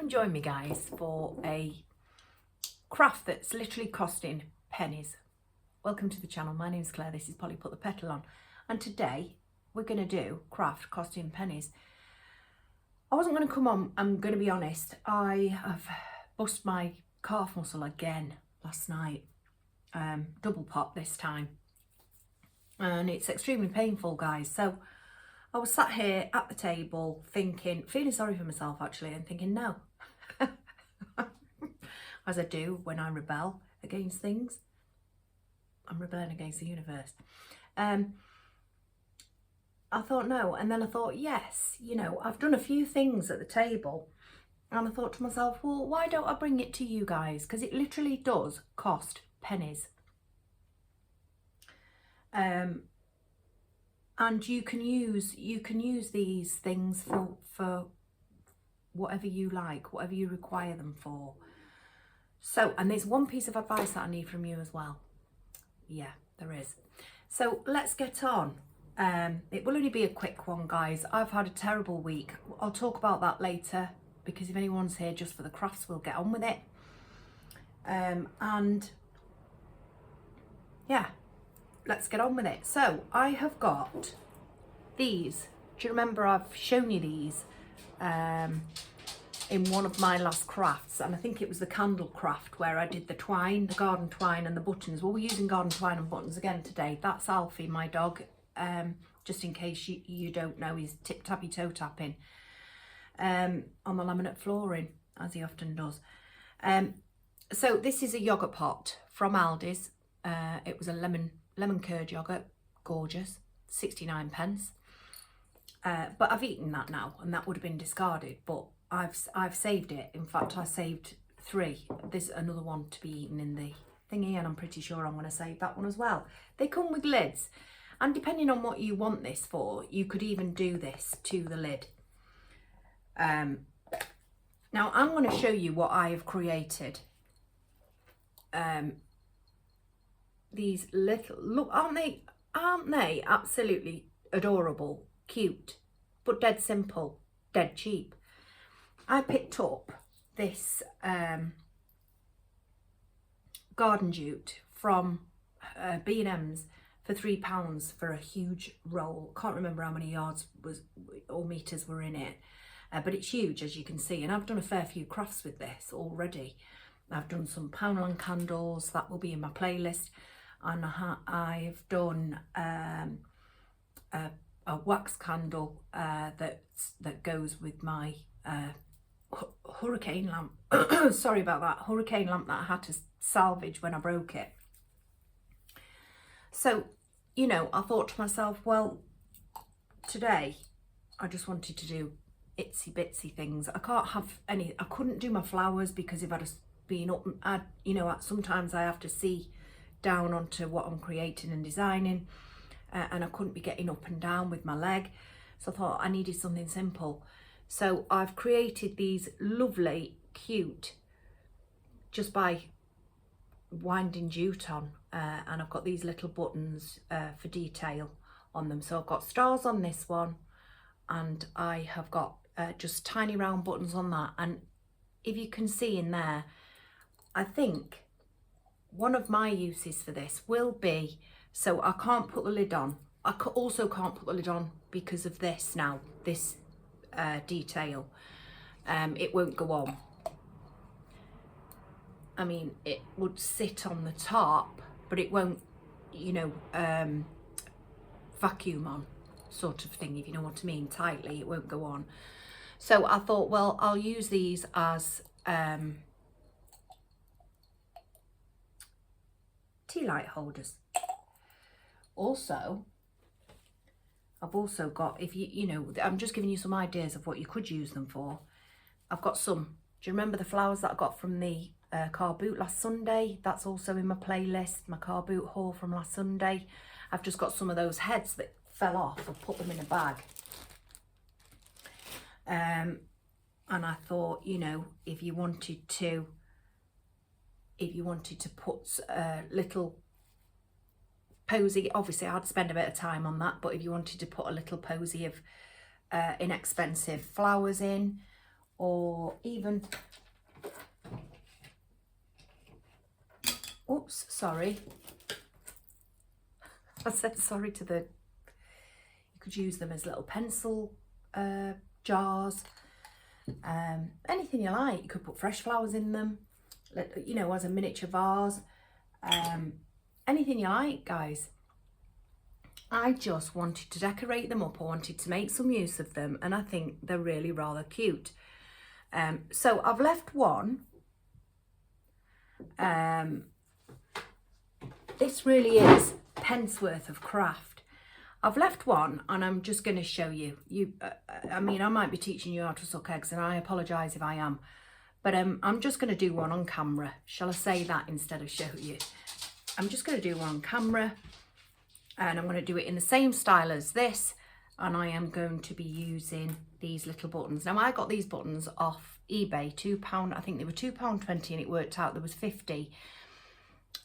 and join me, guys, for a craft that's literally costing pennies. Welcome to the channel. My name's Claire. This is Polly Put the Petal On, and today we're going to do craft costing pennies. I wasn't going to come on, I'm going to be honest. I have bust my calf muscle again last night, double pop this time, and it's extremely painful, guys. So I was sat here at the table thinking, feeling sorry for myself actually, and thinking, no, as I do when I rebel against things. I'm rebelling against the universe. I thought no, and then I thought yes, you know, I've done a few things at the table, and I thought to myself, well, why don't I bring it to you guys? Because it literally does cost pennies. And you can use these things for whatever you like, whatever you require them for. So, and there's one piece of advice that I need from you as well. Yeah, there is. So let's get on. It will only be a quick one, guys. I've had a terrible week. I'll talk about that later, because if anyone's here just for the crafts, we'll get on with it. And yeah, let's get on with it. So I have got these. Do you remember I've shown you these in one of my last crafts, and I think it was the candle craft where I did the twine, the garden twine and the buttons. Well, we're using garden twine and buttons again today. That's Alfie, my dog, just in case you don't know, he's tip-tappy toe-tapping on the laminate flooring, as he often does. So this is a yoghurt pot from Aldi's. It was a lemon curd yoghurt, gorgeous, 69 pence. But I've eaten that now, and that would have been discarded, but I've saved it. In fact, I saved 3. There's another one to be eaten in the thingy, and I'm pretty sure I'm going to save that one as well. They come with lids, and depending on what you want this for, you could even do this to the lid. Now I'm going to show you what I have created. These little, look, aren't they absolutely adorable, cute, but dead simple, dead cheap. I picked up this garden jute from B&M's for £3 for a huge roll. Can't remember how many yards or meters were in it, but it's huge, as you can see, and I've done a fair few crafts with this already. I've done some Poundland candles, that will be in my playlist, and I've done a wax candle that goes with my hurricane lamp. Sorry about that, hurricane lamp that I had to salvage when I broke it. So, you know, I thought to myself, well, today I just wanted to do itsy bitsy things. I can't have any, I couldn't do my flowers because if I'd have been up, you know, sometimes I have to see down onto what I'm creating and designing, and I couldn't be getting up and down with my leg, so I thought I needed something simple. So I've created these lovely, cute, just by winding jute on, and I've got these little buttons for detail on them. So I've got stars on this one, and I have got just tiny round buttons on that. And if you can see in there, I think one of my uses for this will be, so I can't put the lid on. I also can't put the lid on because of this now, this detail. It won't go on. I mean, it would sit on the top, but it won't, you know, vacuum on sort of thing, if you know what I mean, tightly, it won't go on. So I thought, well, I'll use these as tea light holders. Also, I've also got, if you know, I'm just giving you some ideas of what you could use them for. I've got some, do you remember the flowers that I got from the car boot last Sunday? That's also in my playlist, my car boot haul from last Sunday. I've just got some of those heads that fell off. I've put them in a bag. And I thought, you know, if you wanted to put little posy, obviously I'd spend a bit of time on that, but if you wanted to put a little posy of inexpensive flowers in, or even, oops, sorry. I said sorry to the, you could use them as little pencil jars, anything you like. You could put fresh flowers in them, you know, as a miniature vase, anything you like, guys. I just wanted to decorate them up. I wanted to make some use of them, and I think they're really rather cute. So I've left one. This really is pence worth of craft. I've left one, and I'm just going to show you. I mean, I might be teaching you how to suck eggs, and I apologise if I am. But I'm just going to do one on camera. Shall I say that instead of show you? I'm just going to do one on camera. And I'm going to do it in the same style as this, and I am going to be using these little buttons. Now, I got these buttons off eBay, £2, I think they were £2.20, and it worked out there was 50,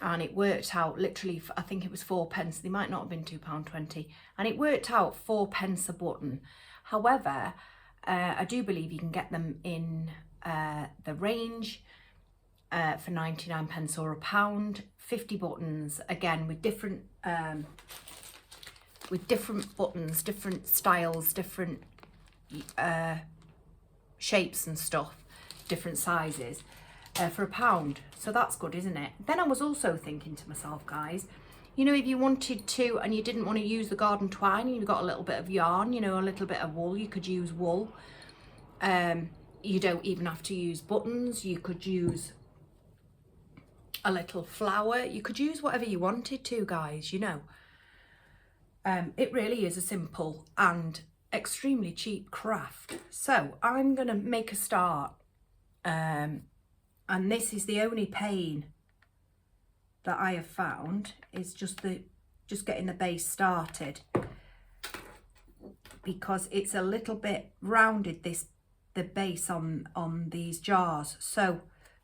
and it worked out literally, I think it was 4p. They might not have been £2.20, and it worked out 4p a button. However, I do believe you can get them in the range for 99p or £1, 50 buttons, again with different buttons, different styles, different shapes and stuff, different sizes, for £1. So that's good, isn't it? Then I was also thinking to myself, guys, you know, if you wanted to and you didn't want to use the garden twine and you've got a little bit of yarn, you know, a little bit of wool, you could use wool. You don't even have to use buttons. You could use a little flower. You could use whatever you wanted to, guys, you know. It really is a simple and extremely cheap craft. So I'm gonna make a start, and this is the only pain that I have found, is just getting the base started, because it's a little bit rounded, the base on these jars. So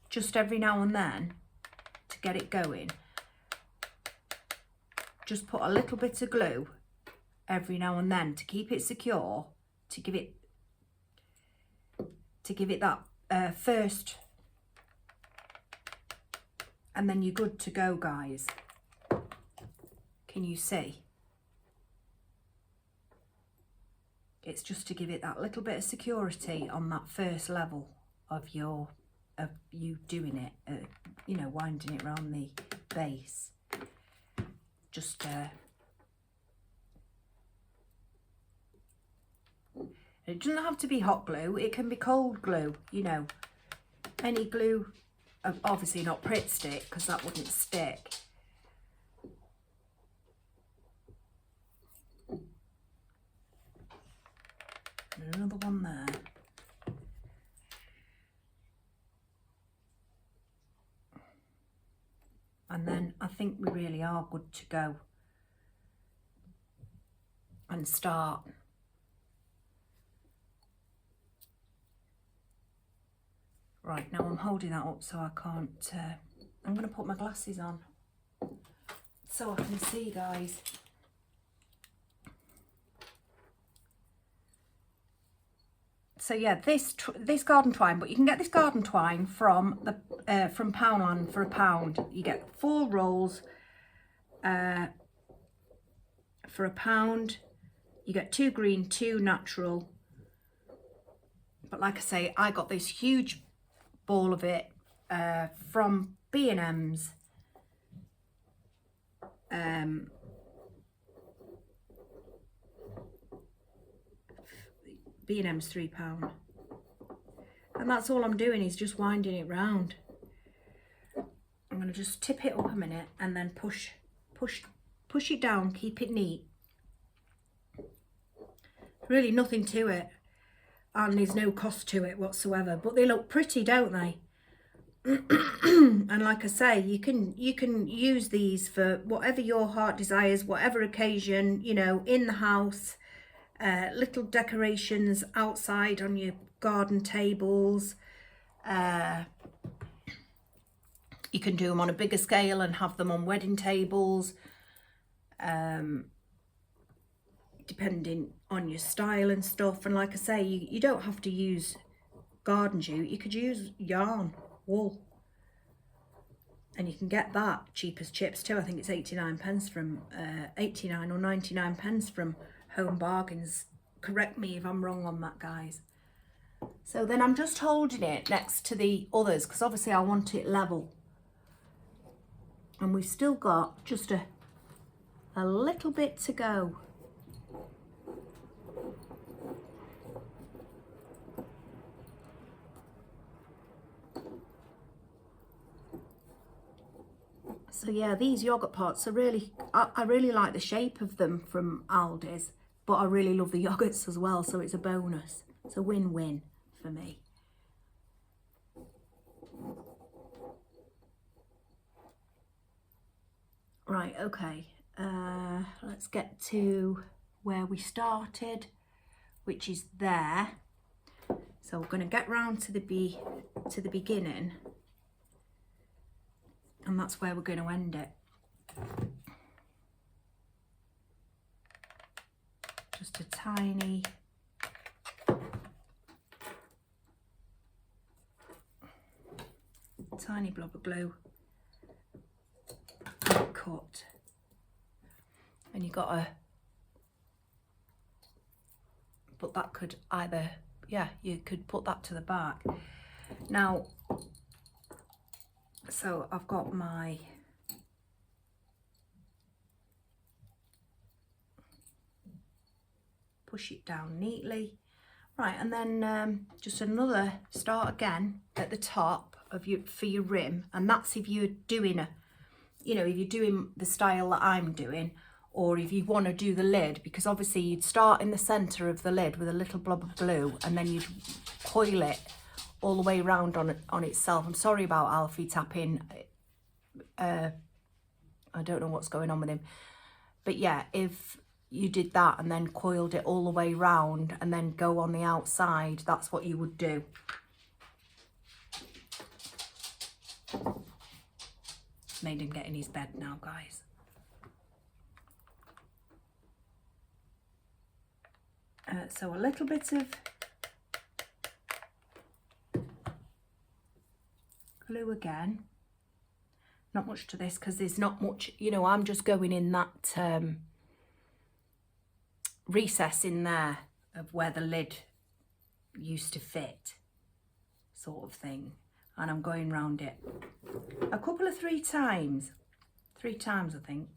just every now and then, to get it going, just put a little bit of glue every now and then to keep it secure, to give it that first, and then you're good to go, guys. Can you see? It's just to give it that little bit of security on that first level of you doing it, you know, winding it around the base. Just it doesn't have to be hot glue, it can be cold glue, you know, any glue, obviously not Pritt Stick, because that wouldn't stick. And another one there. And then I think we really are good to go and start. Right, now I'm holding that up so I can't, I'm going to put my glasses on so I can see, guys. So yeah, this garden twine, but you can get this garden twine from Poundland for £1. You get 4 rolls for £1. You get 2 green, 2 natural. But like I say, I got this huge ball of it from B&M's. B&M's £3, and that's all I'm doing, is just winding it round. I'm going to just tip it up a minute and then push it down, keep it neat. Really nothing to it, and there's no cost to it whatsoever, but they look pretty, don't they? And like I say, you can use these for whatever your heart desires, whatever occasion, you know, in the house. Little decorations outside on your garden tables. You can do them on a bigger scale and have them on wedding tables, depending on your style and stuff. And like I say, you don't have to use garden jute, you could use yarn, wool. And you can get that cheap as chips too. I think it's 89 pence from 89 or 99 pence from Home Bargains. Correct me if I'm wrong on that, guys. So then I'm just holding it next to the others because obviously I want it level. And we've still got just a little bit to go. So yeah, these yogurt pots are really, I really like the shape of them from Aldi's, but I really love the yogurts as well, so it's a bonus. It's a win-win for me. Right, okay, let's get to where we started, which is there. So we're going to get round to the beginning, and that's where we're going to end it. Just a tiny blob of glue, cut, and you got to, but that could either, yeah, you could put that to the back. Now, so I've got my push it down neatly, right, and then just another start again at the top of your for your rim, and that's if you're doing a, you know, if you're doing the style that I'm doing, or if you want to do the lid, because obviously you'd start in the center of the lid with a little blob of glue, and then you'd coil it all the way around on itself. I'm sorry about Alfie tapping. I don't know what's going on with him, but yeah, if you did that and then coiled it all the way round and then go on the outside, that's what you would do. Made him get in his bed now, guys. So a little bit of glue again. Not much to this because there's not much, you know, I'm just going in that recess in there of where the lid used to fit, sort of thing. And I'm going round it a couple of three times I think.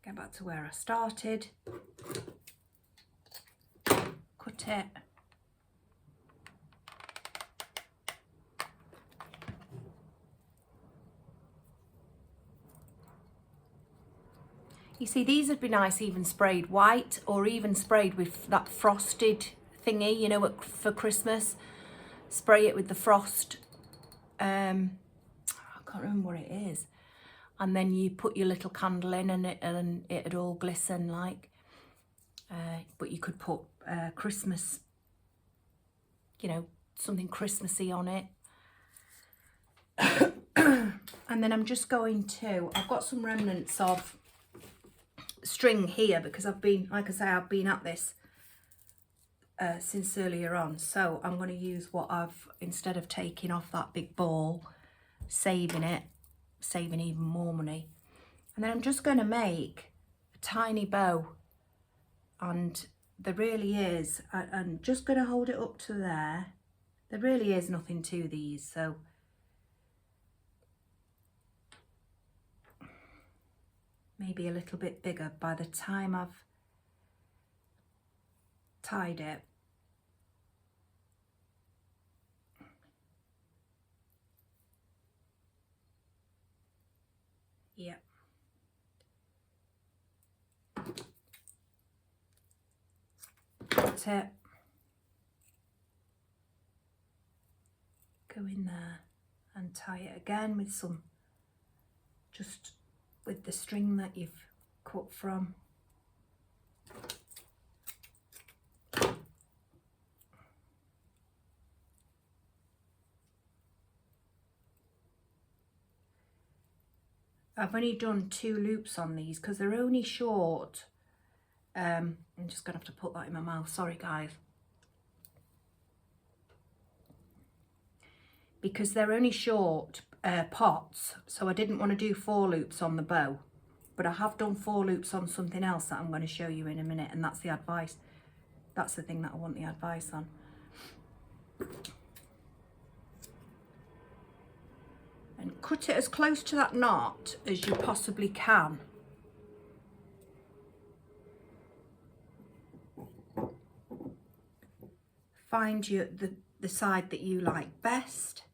Get back to where I started, cut it, you see, these would be nice even sprayed white, or even sprayed with that frosted thingy, you know, for Christmas. Spray it with the frost, I can't remember what it is, and then you put your little candle in and it'd all glisten like, but you could put Christmas, you know, something Christmassy on it. And then I'm just going to, I've got some remnants of string here because I've been, like I say, I've been at this since earlier on. So I'm going to use what I've, instead of taking off that big ball, saving even more money. And then I'm just going to make a tiny bow, and there really is, I'm just going to hold it up to there. There really is nothing to these, so maybe a little bit bigger by the time I've tied it. Yep. Cut it. Go in there and tie it again with some, just with the string that you've cut from. I've only done 2 loops on these because they're only short I'm just gonna have to put that in my mouth, sorry guys. Because they're only short pots, so I didn't want to do 4 loops on the bow, but I have done 4 loops on something else that I'm going to show you in a minute, and that's the advice. That's the thing that I want the advice on. And cut it as close to that knot as you possibly can. Find the side that you like best.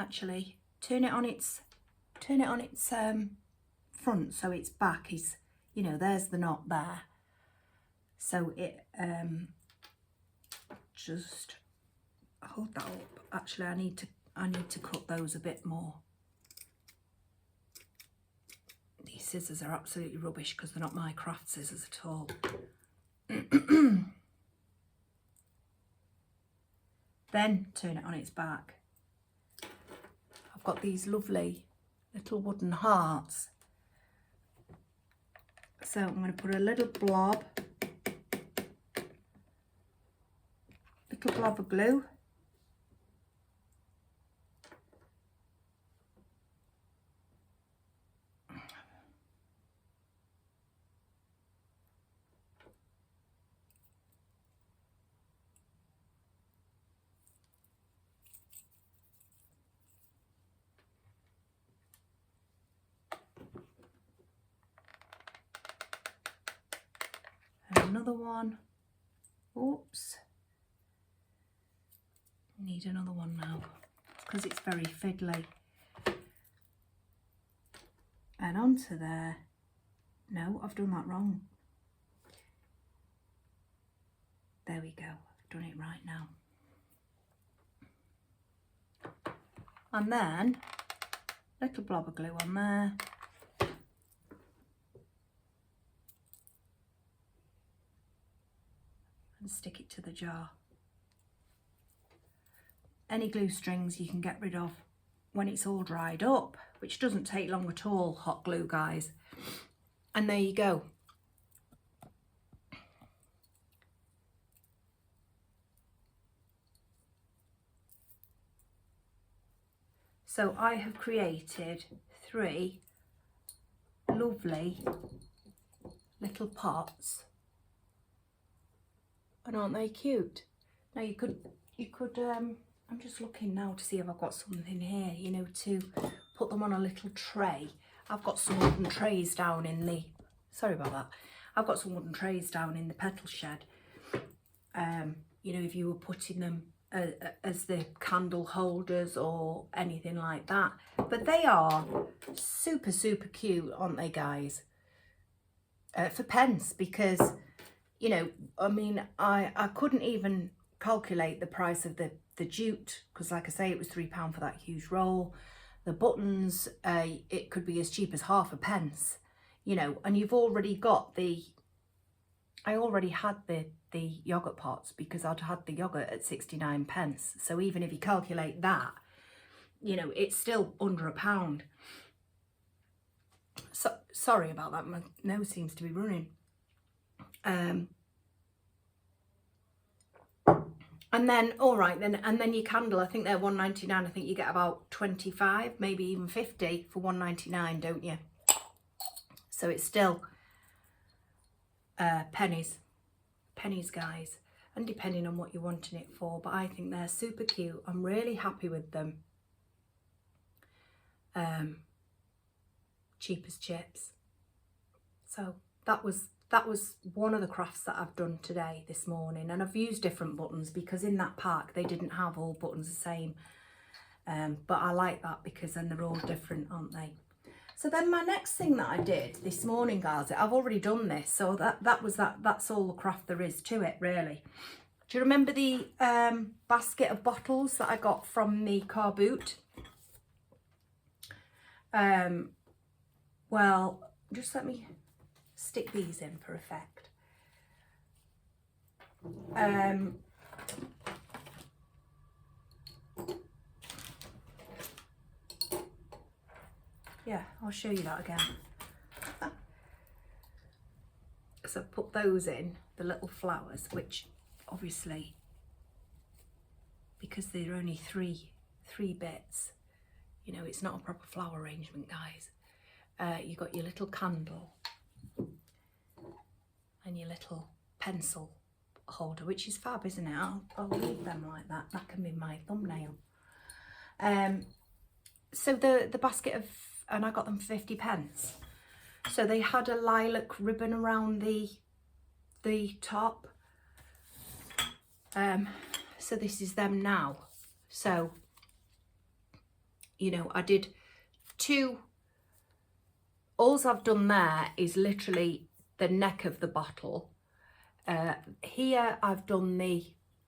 Actually, turn it on its front, so its back is, you know, there's the knot there. So it just hold that up. Actually, I need to cut those a bit more. These scissors are absolutely rubbish because they're not my craft scissors at all. Then turn it on its back. I've got these lovely little wooden hearts. So I'm going to put a little blob of glue. And another one. Oops. Need another one now because it's very fiddly. And onto there. No, I've done that wrong. There we go. I've done it right now. And then little blob of glue on there. And stick it to the jar. Any glue strings you can get rid of when it's all dried up, which doesn't take long at all, hot glue guys. And there you go. So I have created 3 lovely little pots. And aren't they cute? Now you could I'm just looking now to see if I've got something here, you know, to put them on a little tray. I've got some wooden trays down in the, sorry about that. I've got some wooden trays down in the petal shed. You know, if you were putting them as the candle holders or anything like that. But they are super, super cute, aren't they, guys? For pence, because, you know, I mean, I couldn't even calculate the price of the jute, because like I say, it was £3 for that huge roll. The buttons, it could be as cheap as half a pence, you know, and you've already got the, I already had the yogurt pots because I'd had the yogurt at 69 pence. So even if you calculate that, you know, it's still under £1. So sorry about that, my nose seems to be running. And then, all right, then, and then your candle, I think they're £1.99. I think you get about 25, maybe even 50 for £1.99, don't you? So it's still pennies, guys, and depending on what you're wanting it for. But I think they're super cute. I'm really happy with them. Cheap as chips. So that was one of the crafts that I've done today, this morning, and I've used different buttons because in that pack they didn't have all buttons the same, but I like that because then they're all different, aren't they? So then my next thing that I did this morning, guys, I've already done this, so that's all the craft there is to it, really. Do you remember the basket of bottles that I got from the car boot? Well, just let me stick these in for effect. Yeah, I'll show you that again. So I've put those in, the little flowers, which obviously, because they're only three bits, you know, it's not a proper flower arrangement, guys. You got your little candle and your little pencil holder, which is fab, isn't it? I'll leave them like that. That can be my thumbnail. So the basket of, and I got them for 50p. So they had a lilac ribbon around the top. So this is them now. So, you know, I did two. All I've done there is literally the neck of the bottle. Here I've done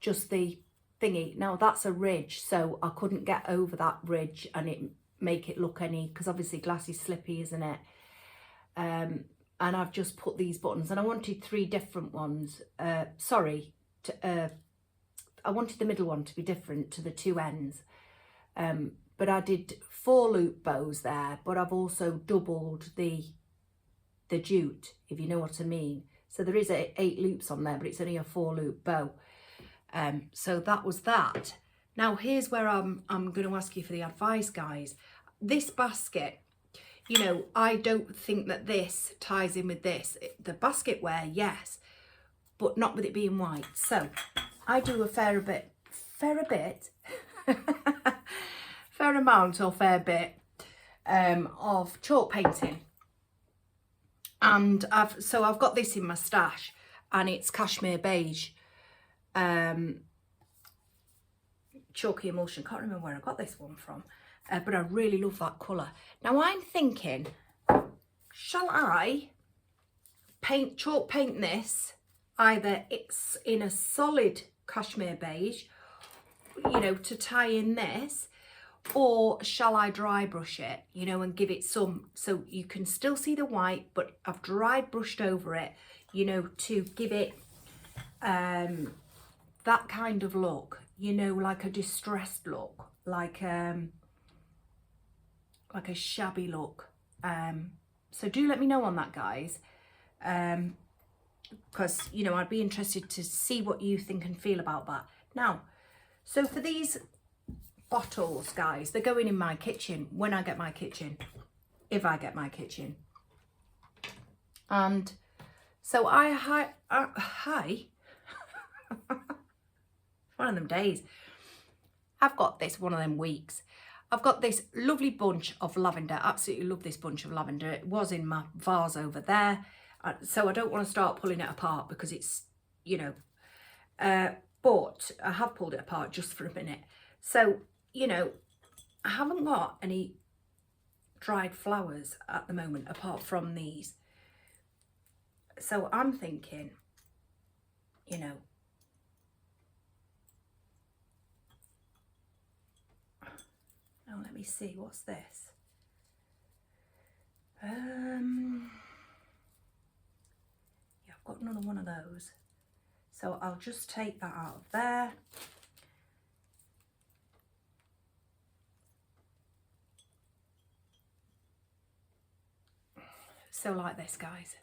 just the thingy. Now that's a ridge, so I couldn't get over that ridge and make it look any, because obviously glass is slippy, isn't it? And I've just put these buttons, and I wanted 3 different ones. I wanted the middle one to be different to the 2 ends. But I did 4 loop bows there, but I've also doubled the jute, if you know what I mean. So there is 8 loops on there, but it's only a 4 loop bow. So that was that. Now here's where I'm going to ask you for the advice, guys. This basket, you know, I don't think that this ties in with this. The basket wear, yes, but not with it being white. So I do a fair amount of chalk painting. And I've got this in my stash, and it's cashmere beige, chalky emulsion. Can't remember where I got this one from, but I really love that colour. Now I'm thinking, shall I chalk paint this? Either it's in a solid cashmere beige, you know, to tie in this, or shall I dry brush it, you know, and give it some, so you can still see the white, but I've dry brushed over it, you know, to give it that kind of look, you know, like a distressed look, like a shabby look. So do let me know on that, guys, because, you know, I'd be interested to see what you think and feel about that. Now, so for these bottles, guys, they're going in my kitchen when I get my kitchen, if I get my kitchen. And so one of them days, I've got this, one of them weeks, I've got this lovely bunch of lavender. Absolutely love this bunch of lavender. It was in my vase over there, so I don't want to start pulling it apart because it's, you know, but I have pulled it apart just for a minute. So, you know, I haven't got any dried flowers at the moment apart from these. So I'm thinking, you know, now let me see, what's this? Yeah, I've got another one of those. So I'll just take that out of there. So like this, guys,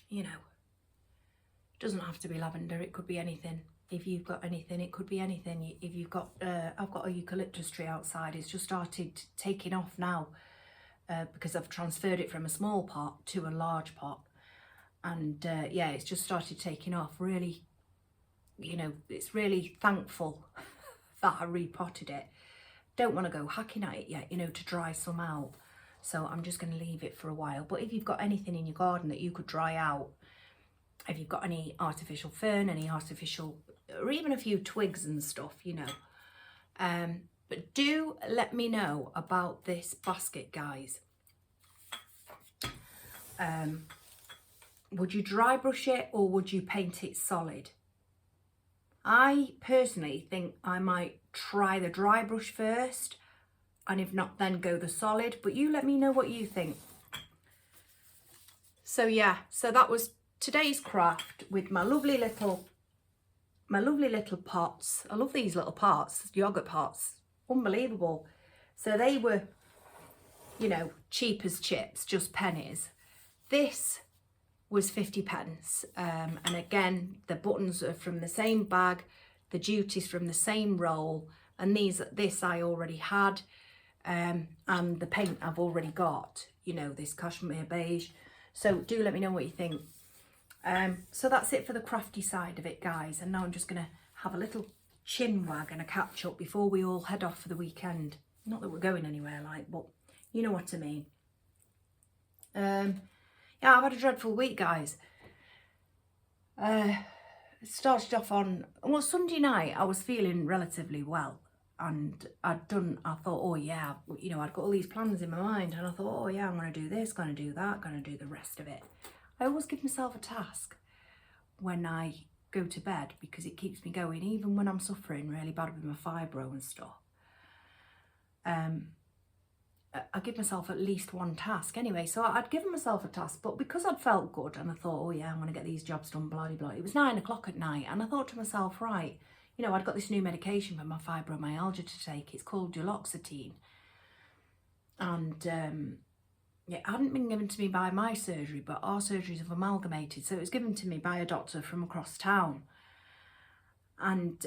you know, it doesn't have to be lavender, it could be anything. If you've got anything, it could be anything. If you've got, I've got a eucalyptus tree outside, it's just started taking off now because I've transferred it from a small pot to a large pot. And yeah, it's just started taking off. Really, you know, it's really thankful that I repotted it. Don't want to go hacking at it yet, you know, to dry some out. So I'm just going to leave it for a while. But if you've got anything in your garden that you could dry out, if you've got any artificial fern, any artificial, or even a few twigs and stuff, you know. But do let me know about this basket, guys. Would you dry brush it or would you paint it solid? I personally think I might try the dry brush first, and if not, then go the solid. But you let me know what you think. So yeah, so that was today's craft with my lovely little pots. I love these little pots, yogurt pots, unbelievable. So they were, you know, cheap as chips, just pennies. This was 50p, and again the buttons are from the same bag, the duties from the same roll, and this I already had, and the paint I've already got, you know, this cashmere beige. So do let me know what you think. So that's it for the crafty side of it, guys, and now I'm just gonna have a little chin wag and a catch up before we all head off for the weekend. Not that we're going anywhere, like, but you know what I mean. Yeah, I've had a dreadful week, guys. It started off on, well, Sunday night I was feeling relatively well, and I thought, oh yeah, you know, I'd got all these plans in my mind, and I thought, oh yeah, I'm going to do this, going to do that, going to do the rest of it. I always give myself a task when I go to bed because it keeps me going, even when I'm suffering really bad with my fibro and stuff. I give myself at least one task anyway, so I'd given myself a task, but because I'd felt good and I thought, oh yeah, I'm going to get these jobs done, blah, blah, blah. It was 9 o'clock at night, and I thought to myself, right, you know, I'd got this new medication for my fibromyalgia to take. It's called duloxetine, and it hadn't been given to me by my surgery, but our surgeries have amalgamated, so it was given to me by a doctor from across town. And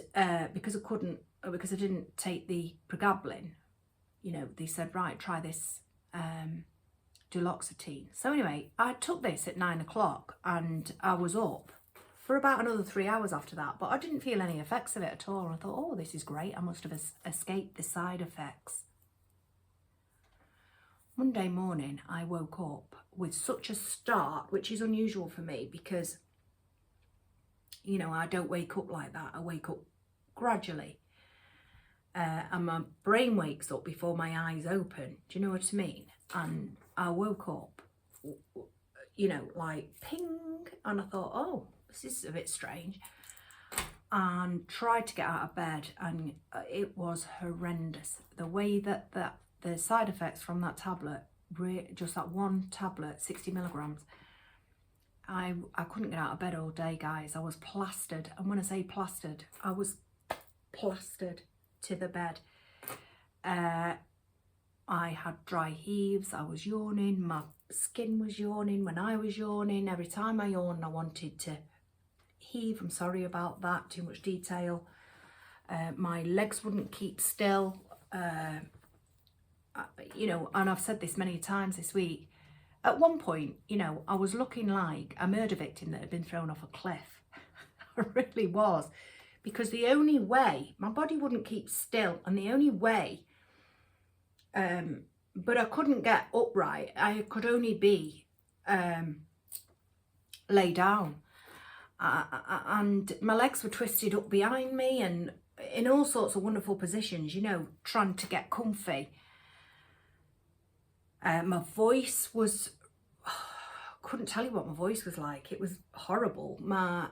because I didn't take the pregabalin, you know, they said, right, try this duloxetine. So anyway, I took this at 9 o'clock, and I was up for about another 3 hours after that, but I didn't feel any effects of it at all. I thought, oh, this is great. I must have escaped the side effects. Monday morning, I woke up with such a start, which is unusual for me because, you know, I don't wake up like that. I wake up gradually. And my brain wakes up before my eyes open. Do you know what I mean? And I woke up, you know, like ping, and I thought, oh, this is a bit strange, and tried to get out of bed, and it was horrendous. The way that the side effects from that tablet, just that one tablet, 60 milligrams, I couldn't get out of bed all day, guys. I was plastered, and when I say plastered, I was plastered to the bed. I had dry heaves, I was yawning, my skin was yawning when I was yawning. Every time I yawned, I wanted to heave. I'm sorry about that, too much detail. My legs wouldn't keep still. You know, and I've said this many times this week, at one point, you know, I was looking like a murder victim that had been thrown off a cliff. I really was. Because the only way, my body wouldn't keep still, and the only way, but I couldn't get upright. I could only be lay down. And my legs were twisted up behind me and in all sorts of wonderful positions, you know, trying to get comfy. My voice was, couldn't tell you what my voice was like. It was horrible. My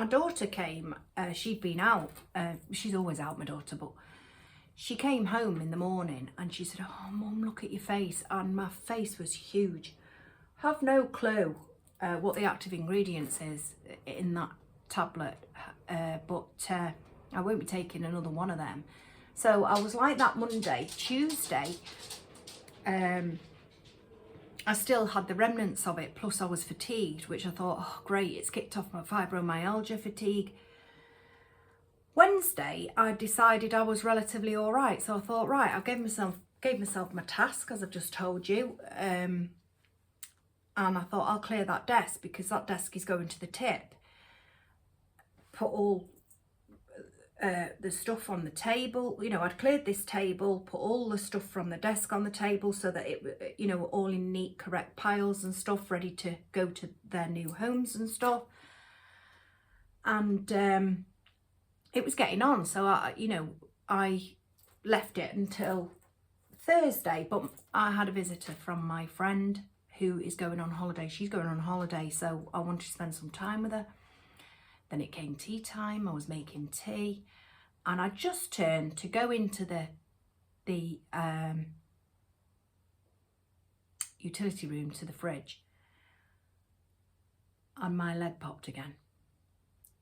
daughter came, she'd been out, she's always out, my daughter, but she came home in the morning and she said, oh Mum, look at your face, and my face was huge. Have no clue what the active ingredients is in that tablet, but I won't be taking another one of them. So I was like that Monday. Tuesday, I still had the remnants of it, plus I was fatigued, which I thought, oh great, it's kicked off my fibromyalgia fatigue. Wednesday, I decided I was relatively all right, so I thought, right, I gave myself my task, as I've just told you, and I thought I'll clear that desk because that desk is going to the tip. Put all the stuff on the table, you know, I'd cleared this table, put all the stuff from the desk on the table so that it, you know, all in neat, correct piles and stuff, ready to go to their new homes and stuff. And it was getting on, so I left it until Thursday, but I had a visitor from my friend who is going on holiday. She's going on holiday, so I wanted to spend some time with her. Then it came tea time. I was making tea, and I just turned to go into the utility room to the fridge, and my leg popped again.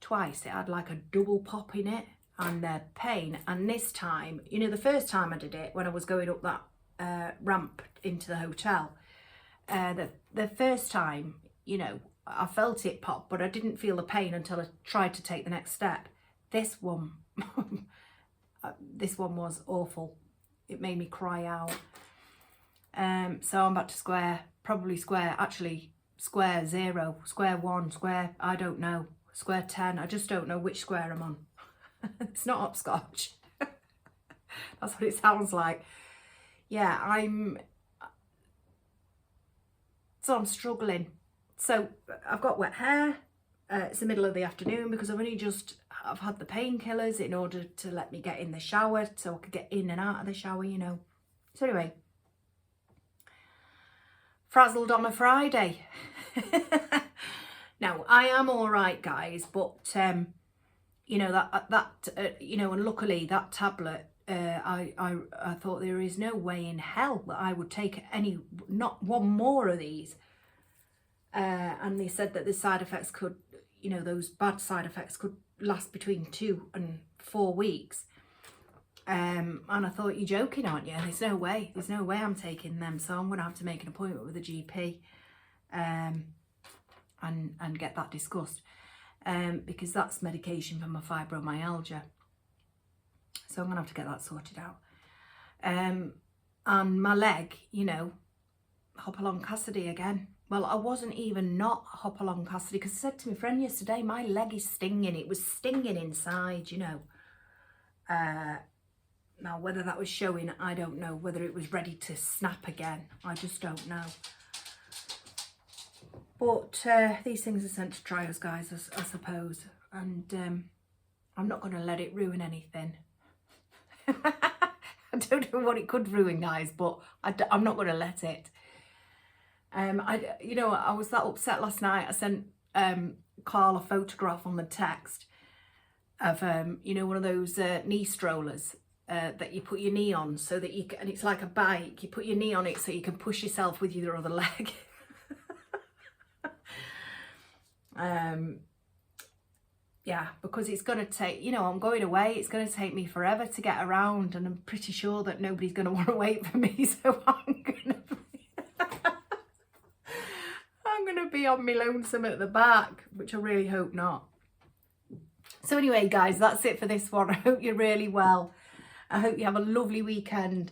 Twice. It had like a double pop in it, and the pain. And this time, you know, the first time I did it when I was going up that ramp into the hotel, the first time, you know, I felt it pop, but I didn't feel the pain until I tried to take the next step. This one, this one was awful. It made me cry out. So I'm back to square 0, square 1, square, I don't know, square 10. I just don't know which square I'm on. It's not hopscotch. That's what it sounds like. Yeah, I'm struggling. So I've got wet hair. It's the middle of the afternoon because I've had the painkillers in order to let me get in the shower so I could get in and out of the shower, you know. So anyway, frazzled on a Friday. Now, I am all right, guys, but you know, you know, and luckily that tablet, I thought there is no way in hell that I would take not one more of these. And they said that the side effects could, you know, those bad side effects could last between 2 and 4 weeks. And I thought, you're joking, aren't you? There's no way I'm taking them. So I'm going to have to make an appointment with a GP and get that discussed. Because that's medication for my fibromyalgia. So I'm going to have to get that sorted out. And my leg, you know, Hopalong Cassidy again. Well, I wasn't even not Hopalong Cassidy because I said to my friend yesterday, my leg is stinging. It was stinging inside, you know. Now, whether that was showing, I don't know. Whether it was ready to snap again, I just don't know. But these things are sent to trials, guys, I suppose. And I'm not going to let it ruin anything. I don't know what it could ruin, guys, but I'm not going to let it. You know, I was that upset last night. I sent Carl a photograph on the text of, you know, one of those knee strollers that you put your knee on so that you can, and it's like a bike. You put your knee on it so you can push yourself with your other leg. Yeah, because it's going to take, you know, I'm going away. It's going to take me forever to get around, and I'm pretty sure that nobody's going to want to wait for me. So I'm going to be on my lonesome at the back, which I really hope not. So anyway, guys, that's it for this one. I hope you're really well. I hope you have a lovely weekend.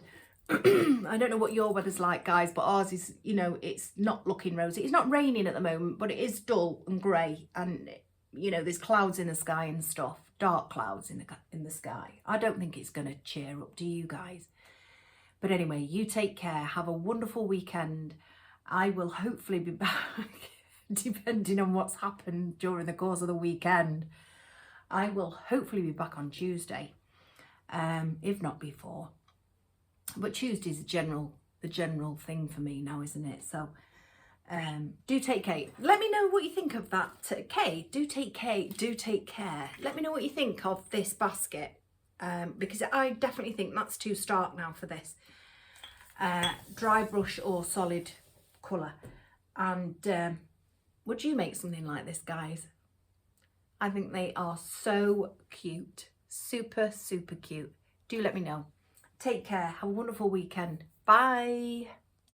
I don't know what your weather's like, guys, but ours is, you know, it's not looking rosy. It's not raining at the moment, but it is dull and grey, and you know, there's clouds in the sky and stuff, dark clouds in the sky. I don't think it's going to cheer up, do you guys? But anyway, you take care. Have a wonderful weekend. I will hopefully be back, depending on what's happened during the course of the weekend. I will hopefully be back on Tuesday, if not before. But Tuesday's the general thing for me now, isn't it? So do take care. Let me know what you think of that. Kay, do take care. Let me know what you think of this basket, because I definitely think that's too stark now for this. Dry brush or solid colour. And would you make something like this, guys? I think they are so cute. Super, super cute. Do let me know. Take care. Have a wonderful weekend. Bye.